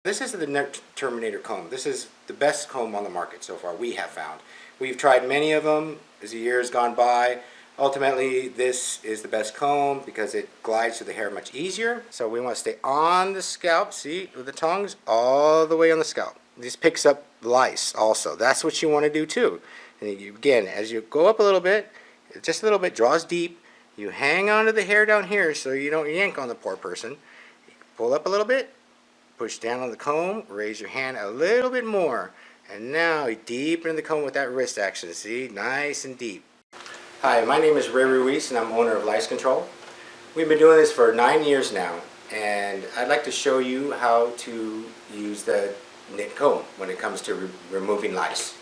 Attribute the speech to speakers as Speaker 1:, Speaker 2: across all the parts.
Speaker 1: This is the Terminator Comb. This is the best comb on the market so far, we have found. We've tried many of them as the years gone by. Ultimately, this is the best comb because it glides through the hair much easier. So we want to stay on the scalp, see, with the tongs all the way on the scalp. This picks up lice also. That's what you want to do too. And again, as you go up a little bit, just a little bit, draws deep. You hang onto the hair down here so you don't yank on the poor person. Pull up a little bit. Push down on the comb, raise your hand a little bit more, and now deep into the comb with that wrist action. See, nice and deep. Hi, my name is Ray Ruiz and I'm owner of Lice Control. We've been doing this for 9 years now, and I'd like to show you how to use the knit comb when it comes to removing lice.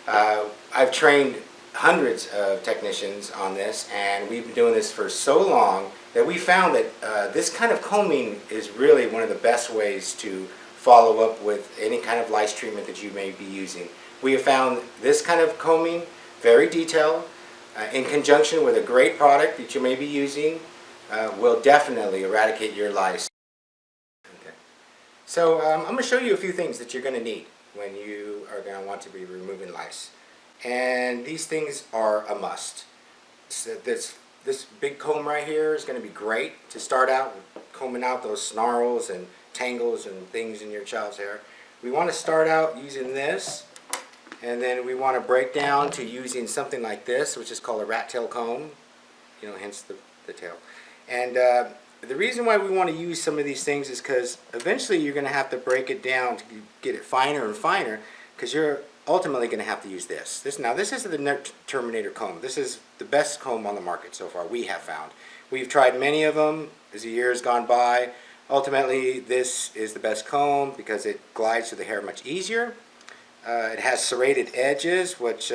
Speaker 1: I've trained hundreds of technicians on this, and we've been doing this for so long that we found that this kind of combing is really one of the best ways to follow up with any kind of lice treatment that you may be using. We have found this kind of combing very detailed in conjunction with a great product that you may be using will definitely eradicate your lice. Okay. So I'm going to show you a few things that you're going to need when you are going to want to be removing lice. And these things are a must. So this big comb right here is going to be great to start out with combing out those snarls and tangles and things in your child's hair. We want to start out using this, and then we want to break down to using something like this, which is called a rat tail comb, you know, hence the tail. And the reason why we want to use some of these things is because eventually you're going to have to break it down to get it finer and finer, because you're ultimately going to have to use this. Now this is the Terminator Comb. This is the best comb on the market so far, we have found. We've tried many of them as the years gone by. Ultimately, this is the best comb because it glides through the hair much easier. It has serrated edges, which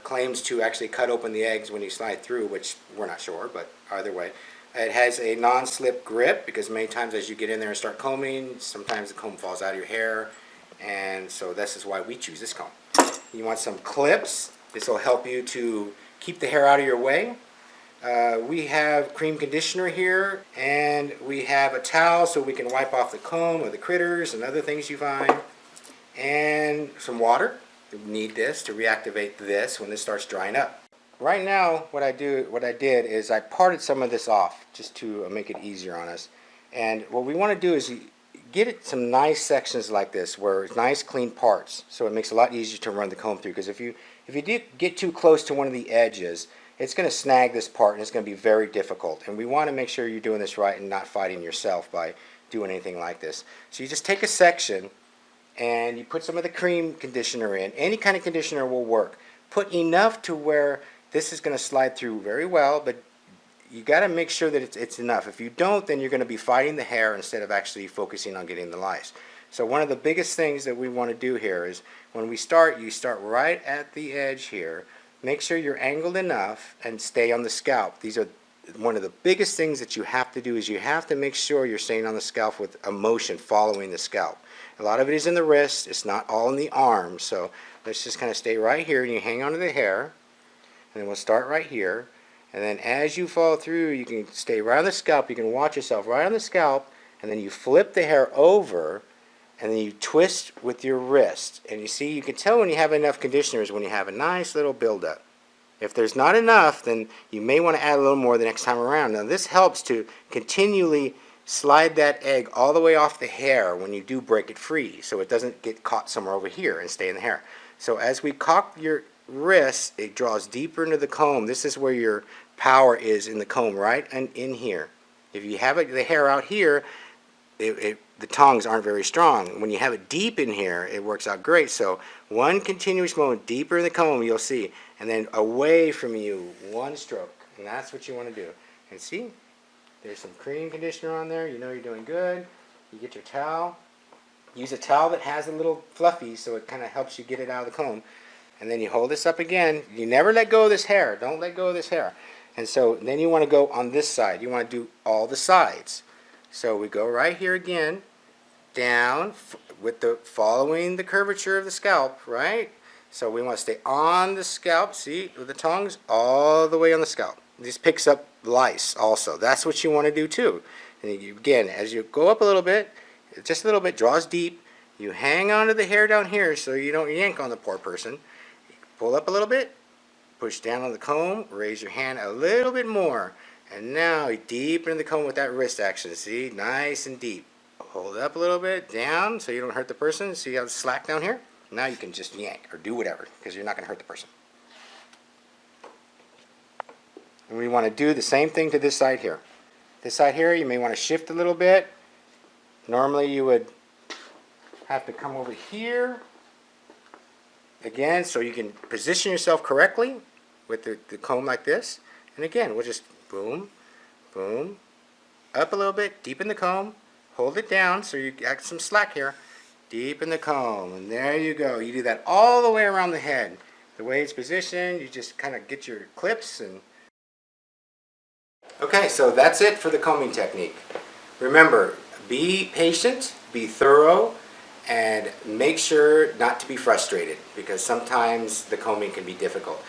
Speaker 1: claims to actually cut open the eggs when you slide through, which we're not sure, but either way. It has a non-slip grip because many times as you get in there and start combing, sometimes the comb falls out of your hair, and so this is why we choose this comb. You want some clips. This will help you to keep the hair out of your way. We have cream conditioner here, and we have a towel so we can wipe off the comb or the critters and other things you find, and some water. You need this to reactivate this when this starts drying up. Right now, what I did is I parted some of this off just to make it easier on us. And what we want to do is get it some nice sections like this where it's nice clean parts, so it makes it a lot easier to run the comb through, because if you do get too close to one of the edges, it's going to snag this part and it's going to be very difficult, and we want to make sure you're doing this right and not fighting yourself by doing anything like this. So you just take a section and you put some of the cream conditioner in. Any kind of conditioner will work. Put enough to where this is going to slide through very well, but you got to make sure that it's enough. If you don't, then you're going to be fighting the hair instead of actually focusing on getting the lice. So one of the biggest things that we want to do here is when we start, you start right at the edge here. Make sure you're angled enough and stay on the scalp. These are one of the biggest things that you have to do, is you have to make sure you're staying on the scalp with a motion following the scalp. A lot of it is in the wrist. It's not all in the arm. So let's just kind of stay right here, and you hang onto the hair. And then we'll start right here. And then as you fall through, you can stay right on the scalp. You can watch yourself right on the scalp, and then you flip the hair over, and then you twist with your wrist. And you see, you can tell when you have enough conditioners when you have a nice little buildup. If there's not enough, then you may want to add a little more the next time around. Now this helps to continually slide that egg all the way off the hair when you do break it free, so it doesn't get caught somewhere over here and stay in the hair. So as we cock your wrist, it draws deeper into the comb. This is where your power is in the comb, right and in here. If you have the hair out here, the tongs aren't very strong. When you have it deep in here, it works out great. So one continuous moment deeper in the comb, you'll see, and then away from you, one stroke, and that's what you want to do. And see, there's some cream conditioner on there. You know you're doing good. You get your towel. Use a towel that has a little fluffy, so it kind of helps you get it out of the comb. And then you hold this up again. You never let go of this hair. Don't let go of this hair. And so then you want to go on this side. You want to do all the sides. So we go right here again, down with the following the curvature of the scalp, right? So we want to stay on the scalp, see, with the tongs all the way on the scalp. This picks up lice also. That's what you want to do too. And again, as you go up a little bit, just a little bit, draws deep. You hang onto the hair down here so you don't yank on the poor person. Pull up a little bit, push down on the comb, raise your hand a little bit more, and now you deepen the comb with that wrist action. See, nice and deep. Hold it up a little bit, down, so you don't hurt the person. See how it's slack down here? Now you can just yank or do whatever, because you're not going to hurt the person. And we want to do the same thing to this side here. This side here, you may want to shift a little bit. Normally you would have to come over here again, so you can position yourself correctly with the comb like this. And again, we'll just boom, boom, up a little bit, deepen the comb, hold it down so you got some slack here, deepen the comb, and there you go. You do that all the way around the head. The way it's positioned, you just kind of get your clips and... Okay, so that's it for the combing technique. Remember, be patient, be thorough, and make sure not to be frustrated, because sometimes the combing can be difficult.